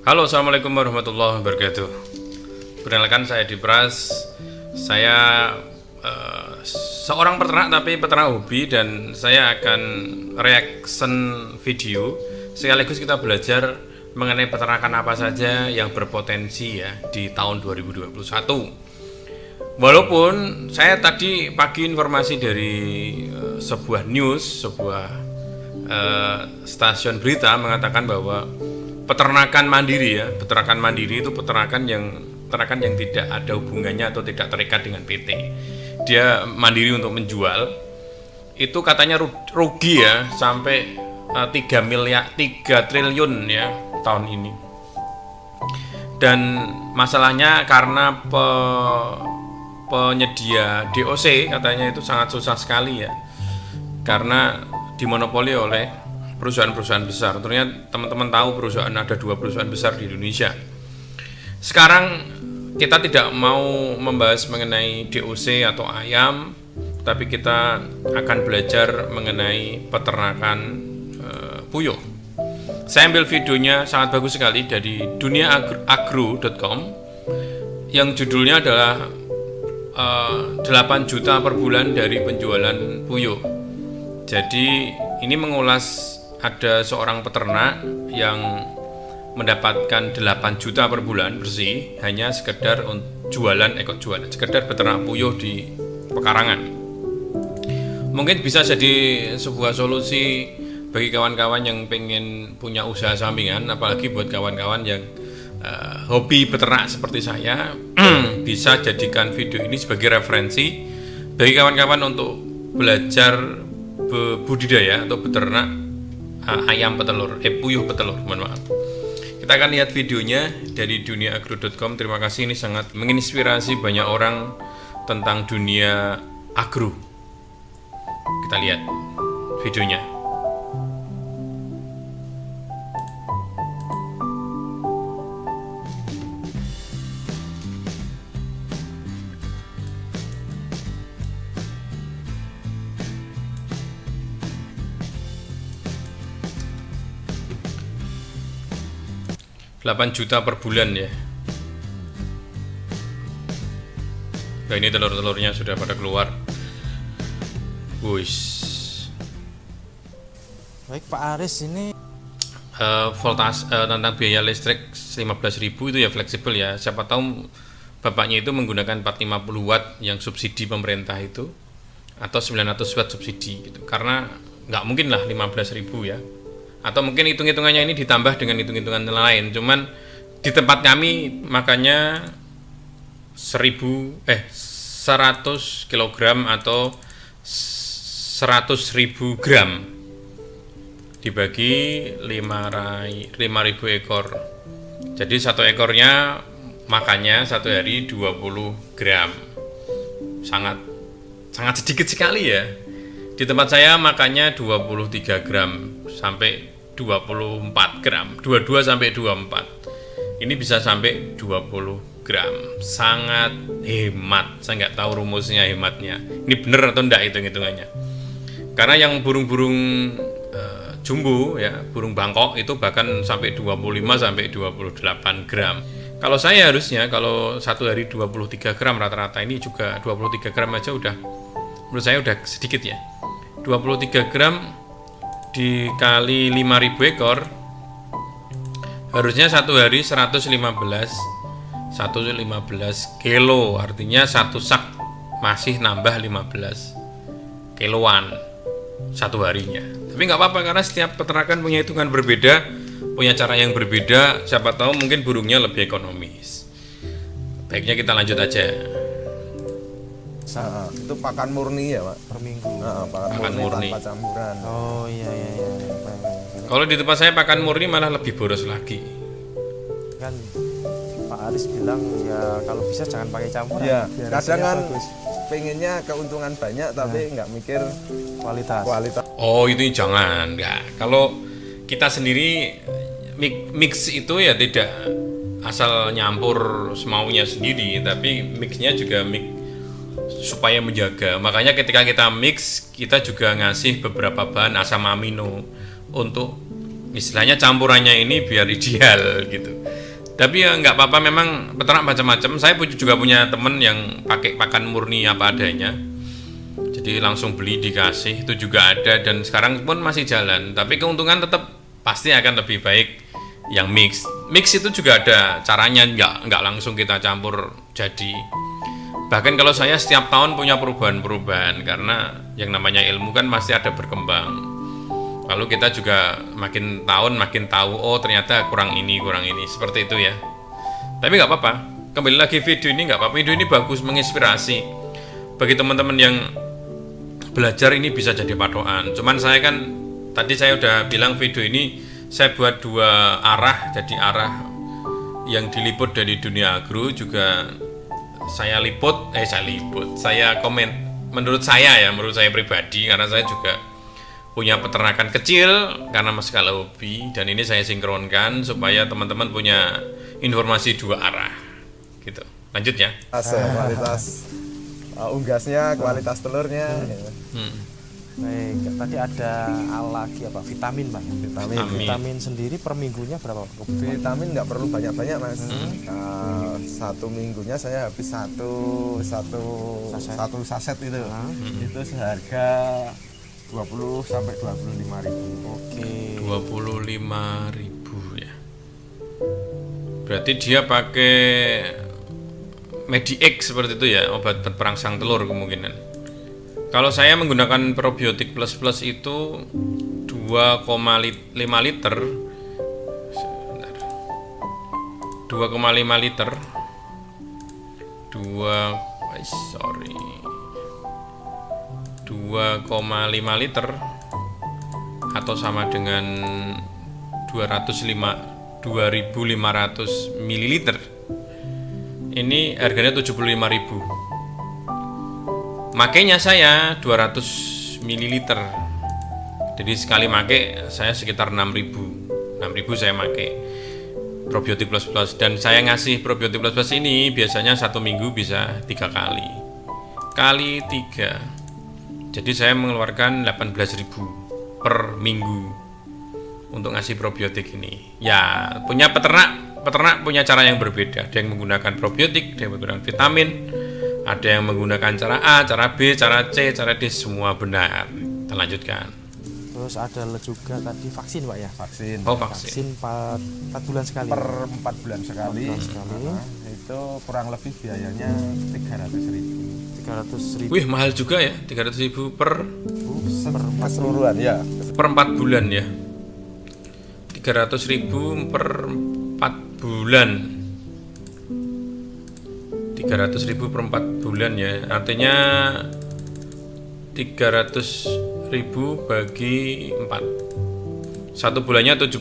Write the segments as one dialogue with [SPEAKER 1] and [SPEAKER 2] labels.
[SPEAKER 1] Halo, assalamualaikum warahmatullahi wabarakatuh. Perkenalkan, saya Dipras. Saya seorang peternak, tapi peternak hobi, dan saya akan reaction video. Sekaligus kita belajar mengenai peternakan apa saja yang berpotensi ya di tahun 2021. Walaupun saya tadi pagi informasi dari sebuah news, sebuah stasiun berita mengatakan bahwa peternakan mandiri itu peternakan yang tidak ada hubungannya atau tidak terikat dengan PT. Dia mandiri untuk menjual. Itu katanya rugi ya sampai 3 triliun ya tahun ini. Dan masalahnya karena penyedia DOC katanya itu sangat susah sekali ya. Karena dimonopoli oleh perusahaan-perusahaan besar. Tentunya teman-teman tahu ada 2 perusahaan besar di Indonesia. Sekarang kita tidak mau membahas mengenai DOC atau ayam, tapi kita akan belajar mengenai peternakan puyuh. Saya ambil videonya sangat bagus sekali dari duniaagro.com yang judulnya adalah 8 juta per bulan dari penjualan puyuh. Jadi ini mengulas ada seorang peternak yang mendapatkan 8 juta per bulan bersih hanya sekedar sekedar peternak puyuh di pekarangan. Mungkin bisa jadi sebuah solusi bagi kawan-kawan yang pengen punya usaha sampingan, apalagi buat kawan-kawan yang hobi peternak seperti saya. Bisa jadikan video ini sebagai referensi bagi kawan-kawan untuk belajar budidaya atau beternak puyuh petelur, mohon maaf. Kita akan lihat videonya dari duniaagro.com. Terima kasih, ini sangat menginspirasi banyak orang tentang dunia agro. Kita lihat videonya. $8 juta per bulan ya. Nah, ini telur-telurnya sudah pada keluar. Wush.
[SPEAKER 2] Baik Pak Aris, ini
[SPEAKER 1] voltase tentang biaya listrik 15.000 itu ya fleksibel ya. Siapa tahu bapaknya itu menggunakan 450 watt yang subsidi pemerintah itu, atau 900 watt subsidi gitu. Karena nggak mungkin lah 15.000 ya. Atau mungkin hitung-hitungannya ini ditambah dengan hitung-hitungan lain. Cuman di tempat kami makanya 100 kg atau 100.000 gram dibagi 5.000 ekor. Jadi satu ekornya makannya satu hari 20 gram. Sangat sedikit sekali ya. Di tempat saya makannya 23 gram sampai 24 gram, 22 sampai 24. Ini bisa sampai 20 gram. Sangat hemat. Saya nggak tahu rumusnya hematnya. Ini benar atau enggak hitung-hitungannya. Karena yang burung-burung jumbo ya, burung Bangkok itu bahkan sampai 25 sampai 28 gram. Kalau saya harusnya kalau satu hari 23 gram rata-rata, ini juga 23 gram aja udah, menurut saya udah sedikit ya. 23 gram dikali 5.000 ekor harusnya satu hari 115 kilo, artinya satu sak masih nambah 15 kiloan satu harinya. Tapi nggak apa-apa karena setiap peternakan punya hitungan berbeda, punya cara yang berbeda. Siapa tahu mungkin burungnya lebih ekonomis. Baiknya kita lanjut aja.
[SPEAKER 3] Itu pakan murni ya Pak?
[SPEAKER 2] per minggu.
[SPEAKER 1] Pakan murni
[SPEAKER 3] tanpa campuran.
[SPEAKER 2] Oh iya.
[SPEAKER 1] Kalau di tempat saya pakan murni malah lebih boros lagi.
[SPEAKER 2] Kan Pak Aris bilang ya kalau bisa jangan pakai campuran.
[SPEAKER 3] Ya,
[SPEAKER 2] biar
[SPEAKER 3] kadang
[SPEAKER 2] hasilnya
[SPEAKER 3] kan
[SPEAKER 2] bagus.
[SPEAKER 3] pengennya keuntungan banyak tapi nggak mikir
[SPEAKER 2] Kualitas.
[SPEAKER 1] Oh itu jangan, nggak. Kalau kita sendiri mix itu ya tidak asal nyampur semaunya sendiri, tapi mixnya juga mix supaya menjaga. Makanya ketika kita mix, kita juga ngasih beberapa bahan asam amino untuk istilahnya campurannya ini biar ideal gitu. Tapi ya nggak apa-apa, memang peternak macam-macam. Saya juga punya temen yang pakai pakan murni apa adanya. Jadi langsung beli dikasih, itu juga ada dan sekarang pun masih jalan. Tapi keuntungan tetap pasti akan lebih baik yang mix. Mix itu juga ada caranya, nggak langsung kita campur jadi. Bahkan kalau saya setiap tahun punya perubahan-perubahan karena yang namanya ilmu kan pasti ada berkembang. Lalu kita juga makin tahun makin tahu, oh ternyata kurang ini seperti itu ya. Tapi nggak apa-apa, kembali lagi video ini nggak apa-apa, video ini bagus, menginspirasi bagi teman-teman yang belajar, ini bisa jadi patokan. Cuman saya kan tadi saya udah bilang video ini saya buat dua arah, jadi arah yang diliput dari dunia agro juga saya komen menurut saya pribadi, karena saya juga punya peternakan kecil karena masih skala hobi, dan ini saya sinkronkan supaya teman-teman punya informasi dua arah gitu. Lanjut ya.
[SPEAKER 3] Kualitas unggasnya, kualitas telurnya.
[SPEAKER 2] Baik, tadi ada lagi apa? Vitamin, Pak. Vitamin sendiri per minggunya berapa?
[SPEAKER 3] Vitamin nggak perlu banyak-banyak, Mas. Satu minggunya saya habis satu saset itu. Itu seharga 20 sampai 25.000.
[SPEAKER 2] Oke.
[SPEAKER 1] 25.000 ya. Berarti dia pakai Medi-X seperti itu ya, obat perangsang telur kemungkinan. Kalau saya menggunakan probiotik plus itu 2,5 liter. 2,5 liter. 2,5 liter atau sama dengan 2.500 ml. Ini harganya 75.000. Makanya saya 200 ml. Jadi sekali make saya sekitar 6.000 saya make probiotik plus dan saya ngasih probiotik plus ini biasanya 1 minggu bisa 3 kali 3. Jadi saya mengeluarkan 18.000 per minggu untuk ngasih probiotik ini. Ya, punya peternak punya cara yang berbeda. Ada yang menggunakan probiotik, ada yang menggunakan vitamin, ada yang menggunakan cara A, cara B, cara C, cara D, semua benar. Kita lanjutkan.
[SPEAKER 2] Terus ada juga tadi vaksin, Pak ya?
[SPEAKER 3] Vaksin.
[SPEAKER 1] Oh, vaksin
[SPEAKER 2] 4 bulan sekali.
[SPEAKER 3] Per 4 bulan sekali. Itu kurang lebih biayanya 300.000.
[SPEAKER 2] Ribu.
[SPEAKER 1] Wih, mahal juga ya, 300.000 per
[SPEAKER 3] keseluruhan ya.
[SPEAKER 1] Per 4 bulan ya. 300.000 per 4 bulan. 300.000 per 4 bulan ya. Artinya 300.000 bagi 4. 1 bulannya 75.000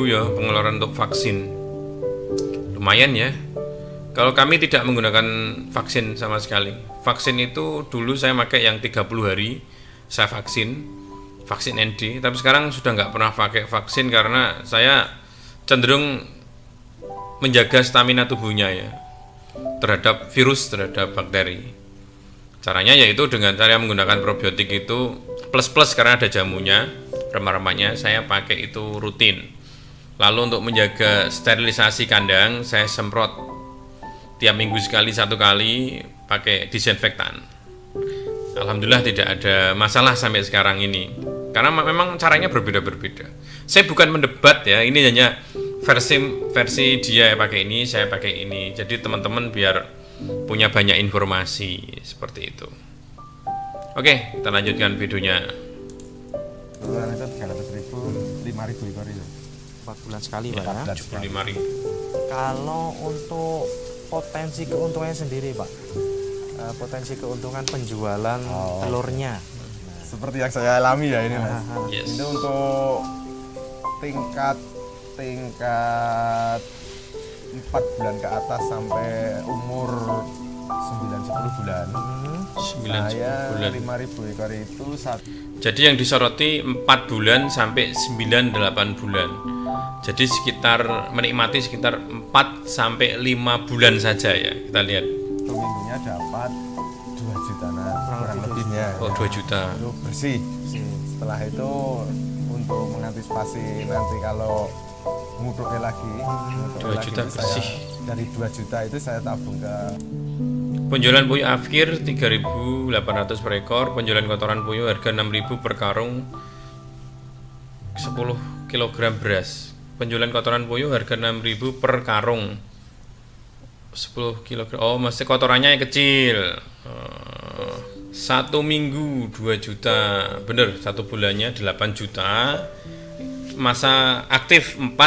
[SPEAKER 1] ya pengeluaran untuk vaksin. Lumayan ya. Kalau kami tidak menggunakan vaksin sama sekali. Vaksin itu dulu saya pakai yang 30 hari saya vaksin ND, tapi sekarang sudah nggak pernah pakai vaksin karena saya cenderung menjaga stamina tubuhnya ya terhadap virus, terhadap bakteri. Caranya yaitu dengan cara menggunakan probiotik itu plus karena ada jamunya, rempah-rempahnya saya pakai itu rutin. Lalu untuk menjaga sterilisasi kandang saya semprot tiap minggu sekali 1 kali pakai disinfektan. Alhamdulillah tidak ada masalah sampai sekarang ini. Karena memang caranya berbeda-berbeda. Saya bukan mendebat ya, ini hanya versi dia pakai ini, saya pakai ini. Jadi teman-teman biar punya banyak informasi seperti itu. Oke, kita lanjutkan videonya.
[SPEAKER 3] Bulan itu 300.000, 5.000 ekor itu.
[SPEAKER 2] 4 bulan sekali, Pak ya.
[SPEAKER 1] 75.000.
[SPEAKER 2] Kalau untuk potensi keuntungannya sendiri, Pak, potensi keuntungan penjualan telurnya
[SPEAKER 3] seperti yang saya alami ya ini, Mas.
[SPEAKER 1] Yes.
[SPEAKER 3] Itu untuk tingkat 4 bulan ke atas sampai umur 9-10 bulan.
[SPEAKER 1] 9-10 bulan.
[SPEAKER 3] 5.000 ekor itu
[SPEAKER 1] Jadi yang disoroti 4 bulan sampai 9-8 bulan. Jadi menikmati sekitar 4 sampai 5 bulan saja ya. Kita lihat.
[SPEAKER 3] 1 minggunya dapat 2 juta kurang lebihnya.
[SPEAKER 1] Oh, 2 juta.
[SPEAKER 3] Itu bersih. Setelah itu untuk mengantisipasi nanti kalau nguduknya lagi
[SPEAKER 1] 2 juta
[SPEAKER 3] itu
[SPEAKER 1] bersih.
[SPEAKER 3] dari 2 juta itu saya tabung ke
[SPEAKER 1] Penjualan puyuh akhir 3.800 per ekor, penjualan kotoran puyuh harga 6.000 per karung 10 kg beras. Penjualan kotoran puyuh harga 6.000 per karung 10 kg. Oh, mesti kotorannya yang kecil. 1 minggu 2 juta. Bener, 1 bulannya 8 juta. Masa aktif 4